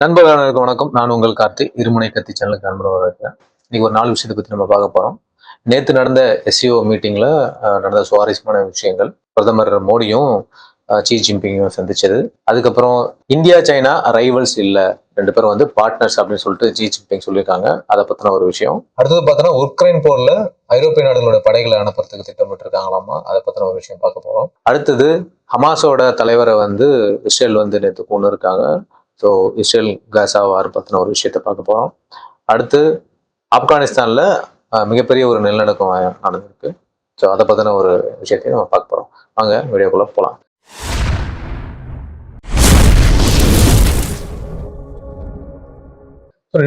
நண்பர்களுக்கு வணக்கம். நான் உங்கள் கார்த்தி. இருமுனை கத்தி சேனலுக்கு நண்பராக இருக்கேன். இன்னைக்கு ஒரு 4 விஷயத்தை பத்தி நம்ம பார்க்க போறோம். நேத்து நடந்த எஸ்சிஓ மீட்டிங்ல நடந்த சுவாரஸ்யமான விஷயங்கள். பிரதமர் மோடியும் ஷி ஜின்பிங்கையும் சந்திச்சது. அதுக்கப்புறம் இந்தியா, சைனா ரைவல்ஸ் இல்ல. 2 பேரும் வந்து பார்ட்னர்ஸ் அப்படின்னு சொல்லிட்டு ஷி ஜின்பிங் சொல்லியிருக்காங்க. அதை பத்தின ஒரு விஷயம். அடுத்தது பார்த்தீங்கன்னா உக்ரைன் போர்ல ஐரோப்பிய நாடுகளோட படைகளை அனுப்புறதுக்கு திட்டமிட்டு இருக்காங்களாமா. அதை பத்தின ஒரு விஷயம் பார்க்க போறோம். அடுத்தது ஹமாஸோட தலைவரை வந்து இஸ்ரேல் வந்து நேற்று கொண்டு இருக்காங்க. ஸோ இஸ்ரேல் காசா வார் பற்றின ஒரு விஷயத்தை பார்க்க போகிறோம். அடுத்து ஆப்கானிஸ்தானில் மிகப்பெரிய ஒரு நிலநடுக்கம் நடந்திருக்கு. ஸோ அதை பற்றின ஒரு விஷயத்தையும் நம்ம பார்க்க போகிறோம். வாங்க வீடியோக்குள்ளே போகலாம்.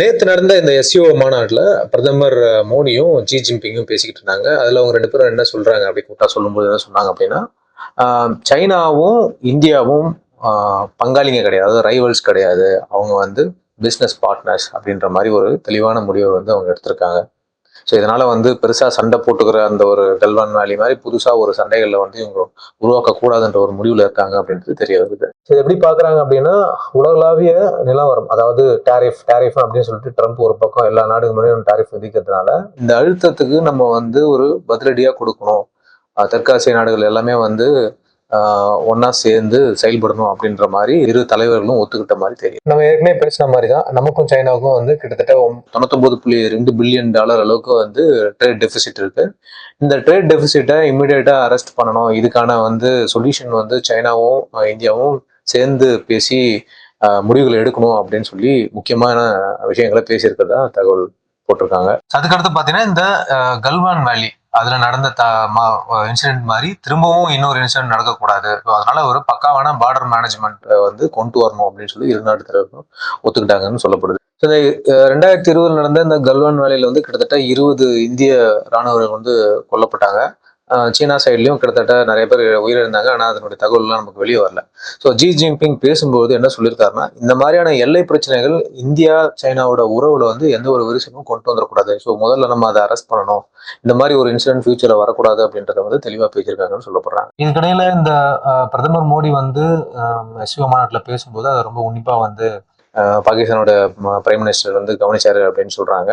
நேற்று நடந்த இந்த எஸ்சிஓ மாநாட்டில் பிரதமர் மோடியும் ஷி ஜின்பிங்கும் பேசிக்கிட்டு இருந்தாங்க. அதில் அவங்க 2 பேரும் என்ன சொல்கிறாங்க அப்படி கூட்டா சொல்லும்போது என்ன சொன்னாங்க அப்படின்னா, சைனாவும் இந்தியாவும் பங்காளிங்க கிடையாது, அதாவது ரைவல்ஸ் கிடையாது. அவங்க வந்து பிஸ்னஸ் பார்ட்னர்ஸ் அப்படின்ற மாதிரி ஒரு தெளிவான முடிவை வந்து அவங்க எடுத்திருக்காங்க. ஸோ இதனால வந்து பெருசா சண்டை போட்டுக்கிற அந்த ஒரு கல்வான் வேலி மாதிரி புதுசா ஒரு சண்டைகள்ல வந்து இவங்க உருவாக்கக்கூடாதுன்ற ஒரு முடிவுல இருக்காங்க அப்படின்றது தெரிய வருது. ஸோ எப்படி பாக்குறாங்க அப்படின்னா, உலகளாவிய நிலவரம், அதாவது டேரிஃப் அப்படின்னு சொல்லிட்டு ட்ரம்ப் ஒரு பக்கம் எல்லா நாடுகளும் டேரிஃப் விதிக்கிறதுனால இந்த அழுத்தத்துக்கு நம்ம வந்து ஒரு பதிலடியா கொடுக்கணும். தெற்காசிய நாடுகள் எல்லாமே வந்து ஒன்னா சேர்ந்து செயல்படணும் அப்படின்ற மாதிரி இரு தலைவர்களும் ஒத்துக்கிட்ட மாதிரி தெரியும். நம்ம ஏற்கனவே பேசின மாதிரி தான் நமக்கும் சைனாவுக்கும் வந்து கிட்டத்தட்ட 99.2 பில்லியன் டாலர் அளவுக்கு வந்து ட்ரேட் டெபிசிட் இருக்கு. இந்த ட்ரேட் டெபிசிட்டை இம்மிடியேட்டா அரெஸ்ட் பண்ணணும். இதுக்கான வந்து சொல்யூஷன் வந்து சைனாவும் இந்தியாவும் சேர்ந்து பேசி முடிவுகள் எடுக்கணும் அப்படின்னு சொல்லி முக்கியமான விஷயங்களை பேசியிருக்கிறதா தகவல் போட்டிருக்காங்க. அதுக்கடுத்து பாத்தீங்கன்னா இந்த கல்வான் வேலி அதுல நடந்த இன்சிடென்ட் மாதிரி திரும்பவும் இன்னொரு இன்சிடென்ட் நடக்கக்கூடாது. அதனால ஒரு பக்காவான பார்டர் மேனேஜ்மெண்ட் வந்து கொண்டு வரணும் அப்படின்னு சொல்லி இரு நாட்டு தலைவர்களும் ஒத்துக்கிட்டாங்கன்னு சொல்லப்படுது. இந்த 2020 நடந்த இந்த கல்வான் வேலையில வந்து கிட்டத்தட்ட 20 இந்திய ராணுவர்கள் வந்து கொல்லப்பட்டாங்க. சீனா சைட்லயும் கிட்டத்தட்ட நிறைய பேர் உயிரிழந்தாங்க. ஆனால் அதனுடைய தகவல்லாம் நமக்கு வெளியே வரல. ஸோ ஷி ஜின்பிங் பேசும்போது என்ன சொல்லியிருக்காருன்னா, இந்த மாதிரியான எல்லை பிரச்சனைகள் இந்தியா சைனாவோட உறவுல வந்து எந்த ஒரு விரிசலும் கொண்டு வந்துடக்கூடாது. ஸோ முதல்ல நம்ம அதை அரெஸ்ட் பண்ணணும். இந்த மாதிரி ஒரு இன்சிடென்ட் ஃபியூச்சர்ல வரக்கூடாது அப்படின்றத வந்து தெளிவா பேசியிருக்காங்கன்னு சொல்லப்படுறாங்க. இதுக்கிடையில இந்த பிரதமர் மோடி வந்து எஸ்சிஓ மாநாட்டில் பேசும்போது அதை ரொம்ப உன்னிப்பா வந்து பாகிஸ்தானோட பிரைம் மினிஸ்டர் வந்து கவனிச்சாரு அப்படின்னு சொல்றாங்க.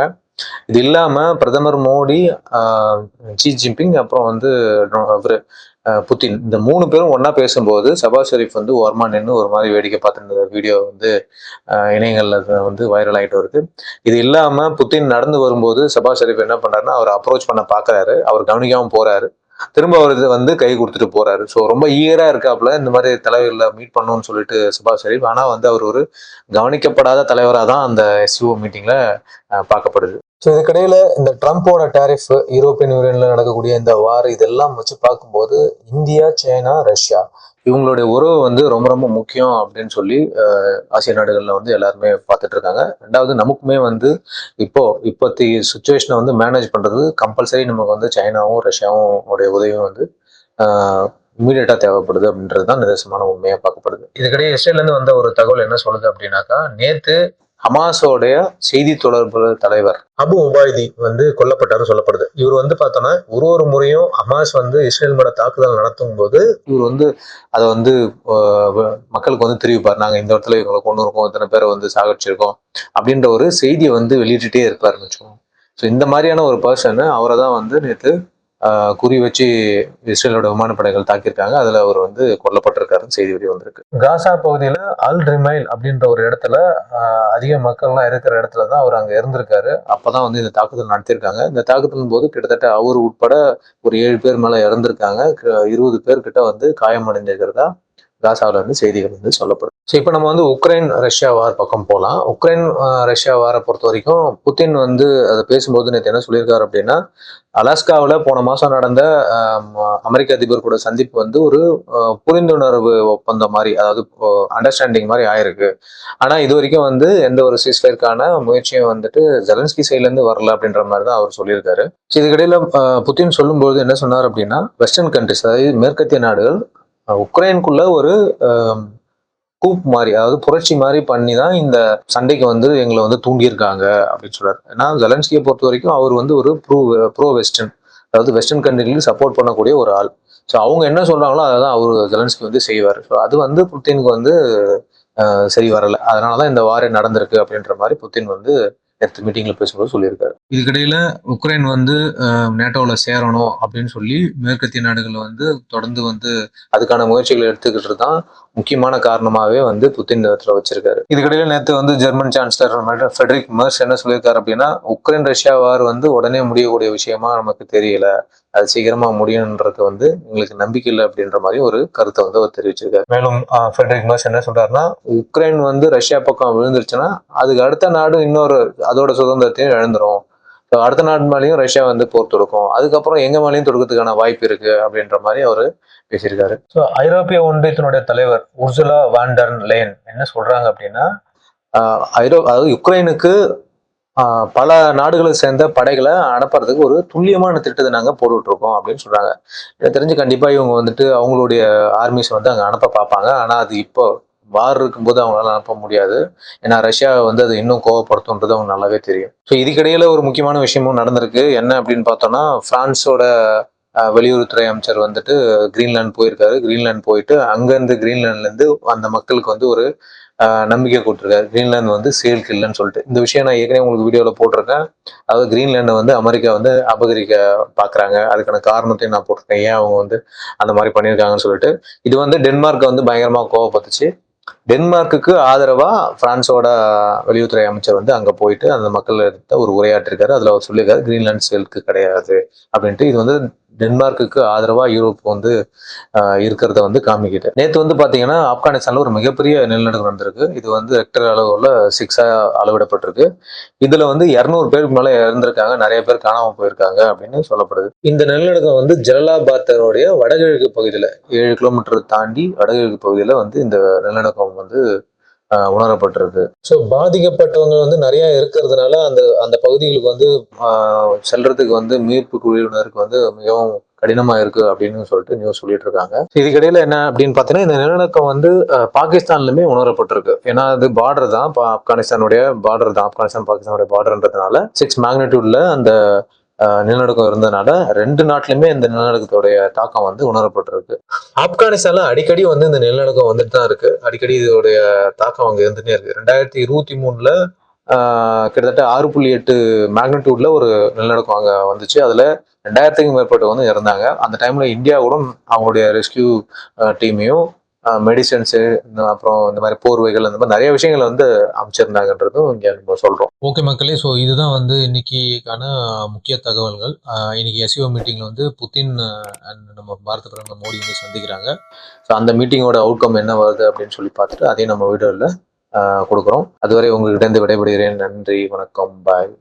இது இல்லாம பிரதமர் மோடி, ஷி ஜின்பிங், அப்புறம் வந்து அவரு புத்தின், இந்த 3 பேரும் ஒன்னா பேசும்போது ஷபாஸ் ஷெரீப் வந்து ஓரமா நின்று ஒரு மாதிரி வேடிக்கை பார்த்துருந்த வீடியோ வந்து இணையங்கள்ல வந்து வைரல் ஆகிட்டு வருது. இது இல்லாம புத்தின் நடந்து வரும்போது ஷபாஸ் ஷெரீப் என்ன பண்றாருன்னா, அவர் அப்ரோச் பண்ண பாக்குறாரு. அவர் கவனிக்காம போறாரு. திரும்ப அவர் வந்து கை கொடுத்துட்டு போறாரு. ஸோ ரொம்ப ஈகரா இருக்காப்புல இந்த மாதிரி தலைவர்களை மீட் பண்ணணும்னு சொல்லிட்டு ஷபாஸ் ஷெரீப். ஆனா வந்து அவர் ஒரு கவனிக்கப்படாத தலைவராக தான் அந்த எஸ்சிஓ மீட்டிங்ல பார்க்கப்படுது. ஸோ இதுக்கிடையில இந்த ட்ரம்ப்போட டேரிஃப், யூரோப்பியன் யூனியன்ல நடக்கக்கூடிய இந்த வார், இதெல்லாம் வச்சு பார்க்கும்போது இந்தியா, சைனா, ரஷ்யா இவங்களுடைய உறவு வந்து ரொம்ப ரொம்ப முக்கியம் அப்படின்னு சொல்லி ஆசிய நாடுகள்ல வந்து எல்லாருமே பார்த்துட்டு இருக்காங்க. ரெண்டாவது நமக்குமே வந்து இப்போத்தி சுச்சுவேஷனை வந்து மேனேஜ் பண்றது கம்பல்சரி நமக்கு வந்து சைனாவும் ரஷ்யாவும் உடைய உதவியும் வந்து இமீடியட்டா தேவைப்படுது அப்படின்றது தான் நிதர்சனமான உண்மையா பார்க்கப்படுது. இதுக்கிடையே இஸ்ரேல்ல இருந்து வந்த ஒரு தகவல் என்ன சொல்லுது அப்படின்னாக்கா, நேத்து ஹமாஸோடைய செய்தி தொடர்பு தலைவர் அபு உபாய்தி வந்து கொல்லப்பட்டாருன்னு சொல்லப்படுது. இவர் வந்து பார்த்தோன்னா ஒரு முறையும் ஹமாஸ் வந்து இஸ்ரேல் மேல தாக்குதல் நடத்தும் போது இவர் வந்து அதை வந்து மக்களுக்கு வந்து தெரிவிப்பார். நாங்க இந்த இடத்துல இவங்களை கொண்டு இருக்கோம், இத்தனை பேரை வந்து சாகடிச்சிருக்கோம் அப்படின்ற ஒரு செய்தியை வந்து வெளியிட்டுட்டே இருப்பாருன்னு வச்சுக்கோங்க. ஸோ இந்த மாதிரியான ஒரு பர்சன் அவரை தான் வந்து நேற்று குறி வச்சு இஸ்ரேலோட விமானப்படைகள் தாக்கியிருக்காங்க. அதுல அவர் வந்து கொல்லப்பட்டிருக்காருன்னு செய்தி வெளியே வந்திருக்கு. காசா பகுதியில அல் ரிமைல் அப்படின்ற ஒரு இடத்துல அதிக மக்கள்லாம் இருக்கிற இடத்துல தான் அவர் அங்க இருந்திருக்காரு. அப்பதான் வந்து இந்த தாக்குதல் நடத்தியிருக்காங்க. இந்த தாக்குதலின் போது கிட்டத்தட்ட அவர் உட்பட ஒரு 7 பேர் மேல இறந்திருக்காங்க. 20 பேர் கிட்ட வந்து காயமடைந்திருக்கிறதா காசாவில இருந்து செய்திகள் வந்து சொல்லப்படும். ஸோ இப்போ நம்ம வந்து உக்ரைன் ரஷ்யா வார் பக்கம் போகலாம். உக்ரைன் ரஷ்யா வாரை பொறுத்த வரைக்கும் புத்தின் வந்து அதை பேசும்போது நேற்று என்ன சொல்லியிருக்காரு அப்படின்னா, அலாஸ்காவில் போன மாசம் நடந்த அமெரிக்க அதிபர் கூட சந்திப்பு வந்து ஒரு புரிந்துணர்வு ஒப்பந்தம் மாதிரி, அதாவது அண்டர்ஸ்டாண்டிங் மாதிரி ஆயிருக்கு. ஆனா இது வரைக்கும் வந்து எந்த ஒரு சீஸ்ஃபயருக்கான முயற்சியும் வந்துட்டு ஜெலன்ஸ்கி சைட்ல இருந்து வரல அப்படின்ற மாதிரி தான் அவர் சொல்லியிருக்காரு. இதுக்கிடையில புத்தின் சொல்லும்போது என்ன சொன்னார் அப்படின்னா, வெஸ்டர்ன் கண்ட்ரிஸ், அதாவது மேற்கத்திய நாடுகள் உக்ரைனுக்குள்ள ஒரு கூப் மாதிரி, அதாவது புரட்சி மாதிரி பண்ணி தான் இந்த சண்டைக்கு வந்து எங்களை வந்து தூண்டியிருக்காங்க அப்படின்னு சொல்றாரு. ஏன்னா ஜெலன்ஸ்கியை பொறுத்த வரைக்கும் அவர் வந்து ஒரு ப்ரோ வெஸ்டர்ன், அதாவது வெஸ்டர்ன் கண்ட்ரிகளுக்கு சப்போர்ட் பண்ணக்கூடிய ஒரு ஆள். ஸோ அவங்க என்ன சொல்றாங்களோ அதை தான் அவர் ஜெலன்ஸ்கி வந்து செய்வார். ஸோ அது வந்து புட்டினுக்கு வந்து சரி வரல. அதனாலதான் இந்த வாரே நடந்திருக்கு அப்படின்ற மாதிரி புத்தின் வந்து நேற்று மீட்டிங்ல பேசும்போது சொல்லியிருக்காரு. இதுக்கிடையில உக்ரைன் வந்து நேட்டோல சேரணும் அப்படின்னு சொல்லி மேற்கத்திய நாடுகள் வந்து தொடர்ந்து வந்து அதுக்கான முயற்சிகளை எடுத்துக்கிட்டு தான் முக்கியமான காரணமாவே வந்து புத்தின் இடத்துல வச்சிருக்காரு. இதுக்கிடையில நேற்று வந்து ஜெர்மன் சான்சலர் ஃபெடரிக் மெர்ஸ் என்ன சொல்லியிருக்காரு அப்படின்னா, உக்ரைன் ரஷ்யா வார் வந்து உடனே முடியக்கூடிய விஷயமா நமக்கு தெரியல, அது சீக்கிரமா முடியும்ன்றது வந்து எங்களுக்கு நம்பிக்கை இல்லை அப்படின்ற மாதிரி ஒரு கருத்தை வந்து அவர் தெரிவிச்சிருக்காரு. மேலும் ஃபெடரிக் மெர்ஸ் என்ன சொல்றாருன்னா, உக்ரைன் வந்து ரஷ்யா பக்கம் விழுந்துருச்சுன்னா அதுக்கு அடுத்த நாடு இன்னொரு அதோட சுதந்திரத்தையும் இழந்துரும். அடுத்த நாடு மேலேயும் ரஷ்யா வந்து போர் தொடுக்கும், அதுக்கப்புறம் எங்க மேலேயும் தொடுக்கிறதுக்கான வாய்ப்பு இருக்கு அப்படின்ற மாதிரி அவரு பேசியிருக்காரு. ஸோ ஐரோப்பிய ஒன்றியத்தினுடைய தலைவர் உர்சுலா வாண்டர் லேயன் என்ன சொல்றாங்க அப்படின்னா, அதாவது யுக்ரைனுக்கு பல நாடுகளை சேர்ந்த படைகளை அனுப்புறதுக்கு ஒரு துல்லியமான திட்டத்தை நாங்க போட்டுட்டு இருக்கோம் அப்படின்னு சொல்றாங்க. எனக்கு தெரிஞ்சு கண்டிப்பா இவங்க வந்துட்டு அவங்களுடைய ஆர்மிஸ் வந்து அங்க அனுப்ப பார்ப்பாங்க. ஆனா அது இப்போ வார் இருக்கும்போது அவங்களால அனுப்ப முடியாது. ஏன்னா ரஷ்யா வந்து அது இன்னும் கோவப்படுத்தும்ன்றது அவங்க நல்லாவே தெரியும். ஸோ இதுக்கிடையில ஒரு முக்கியமான விஷயமும் நடந்திருக்கு. என்ன அப்படின்னு பார்த்தோம்னா, பிரான்ஸோட வெளியுறவுத்துறை அமைச்சர் வந்துட்டு கிரீன்லாந்து போயிருக்காரு. கிரீன்லாந்து போயிட்டு அங்கிருந்து கிரீன்லாந்துல இருந்து அந்த மக்களுக்கு வந்து ஒரு நம்பிக்கை கொடுத்துருக்காரு. கிரீன்லாந்து வந்து சேலுக்கு இல்லைன்னு சொல்லிட்டு. இந்த விஷயம் நான் ஏற்கனவே உங்களுக்கு வீடியோல போட்டிருக்கேன். அதாவது கிரீன்லாண்டை வந்து அமெரிக்கா வந்து அபகரிக்க பாக்குறாங்க, அதுக்கான காரணத்தையும் நான் போட்டிருக்கேன், ஏன் அவங்க வந்து அந்த மாதிரி பண்ணியிருக்காங்கன்னு சொல்லிட்டு. இது வந்து டென்மார்க்கை வந்து பயங்கரமா கோவப்பட்டுச்சு. டென்மார்க்குக்கு ஆதரவா பிரான்ஸோட வெளியுறவுத்துறை அமைச்சர் வந்து அங்க போயிட்டு அந்த மக்கள் ஒரு உரையாற்றிருக்காரு. அதுல அவர் சொல்லியிருக்காரு, கிரீன்லாந்து சேலுக்கு கிடையாது அப்படின்ட்டு. இது வந்து டென்மார்க்குக்கு ஆதரவா யூரோப் வந்து இருக்கிறத வந்து காமிக்கிட்டு. நேற்று வந்து பாத்தீங்கன்னா ஆப்கானிஸ்தான்ல ஒரு மிகப்பெரிய நிலநடுக்கம் நடந்திருக்கு. இது வந்து ரெக்டர் அளவுல 6 அளவிடப்பட்டிருக்கு. இதுல வந்து 200 பேருக்கு மேல இறந்திருக்காங்க, நிறைய பேர் காணாம போயிருக்காங்க அப்படின்னு சொல்லப்படுது. இந்த நிலநடுக்கம் வந்து ஜலலாபாத்தனுடைய வடகிழக்கு பகுதியில 7 கிலோமீட்டர் தாண்டி வடகிழக்கு பகுதியில வந்து இந்த நிலநடுக்கம் வந்து உணரப்பட்டிருக்கு. ஸோ பாதிக்கப்பட்டவங்க வந்து நிறைய இருக்கிறதுனால அந்த அந்த பகுதிகளுக்கு வந்து செல்றதுக்கு வந்து மீட்பு குழுவினருக்கு வந்து மிகவும் கடினமா இருக்கு அப்படின்னு சொல்லிட்டு நியூஸ் சொல்லிட்டு இருக்காங்க. இதுக்கிடையில என்ன அப்படின்னு பாத்தீங்கன்னா, இந்த நிலநடுக்கம் வந்து பாகிஸ்தான்லயுமே உணரப்பட்டிருக்கு. ஏன்னா அது பார்டர் தான், ஆப்கானிஸ்தானுடைய பார்டர் தான், ஆப்கானிஸ்தான் பாகிஸ்தானுடைய பார்டர்ன்றதுனால 6 மேக்னிடியூட்ல அந்த நிலநடுக்கம் இருந்ததுனால 2 நாட்டிலுமே இந்த நிலநடுக்கத்துடைய தாக்கம் வந்து உணரப்பட்டிருக்கு. ஆப்கானிஸ்தான்ல அடிக்கடி வந்து இந்த நிலநடுக்கம் வந்துட்டு தான் இருக்கு. அடிக்கடி இதோடைய தாக்கம் அங்க இருந்துட்டே இருக்கு. 2023ல கிட்டத்தட்ட 6.8 மேக்னிடியூட்ல ஒரு நிலநடுக்கம் அங்க வந்துச்சு. அதுல 2000க்கும் மேற்பட்டவங்க வந்து இறந்தாங்க. அந்த டைம்ல இந்தியா கூட அவங்களுடைய ரெஸ்கியூ டீமையும் மெடிசன்ஸு, அப்புறம் இந்த மாதிரி போர்வைகள், அந்த மாதிரி நிறைய விஷயங்கள் வந்து அமைச்சிருந்தாங்கன்றதும் இங்க நம்ம சொல்றோம். ஓகே மக்களே, ஸோ இதுதான் வந்து இன்னைக்கான முக்கிய தகவல்கள். இன்னைக்கு எஸ்சிஓ மீட்டிங்ல வந்து புதின் அண்ட் நம்ம பாரத பிரதமர் மோடி வந்து சந்திக்கிறாங்க. ஸோ அந்த மீட்டிங்கோட அவுட்கம் என்ன வருது அப்படின்னு சொல்லி பார்த்துட்டு அதையும் நம்ம வீடியோவில் கொடுக்குறோம். அதுவரை உங்ககிட்ட இருந்து விடைபெறுகிறேன். நன்றி, வணக்கம், பாய்.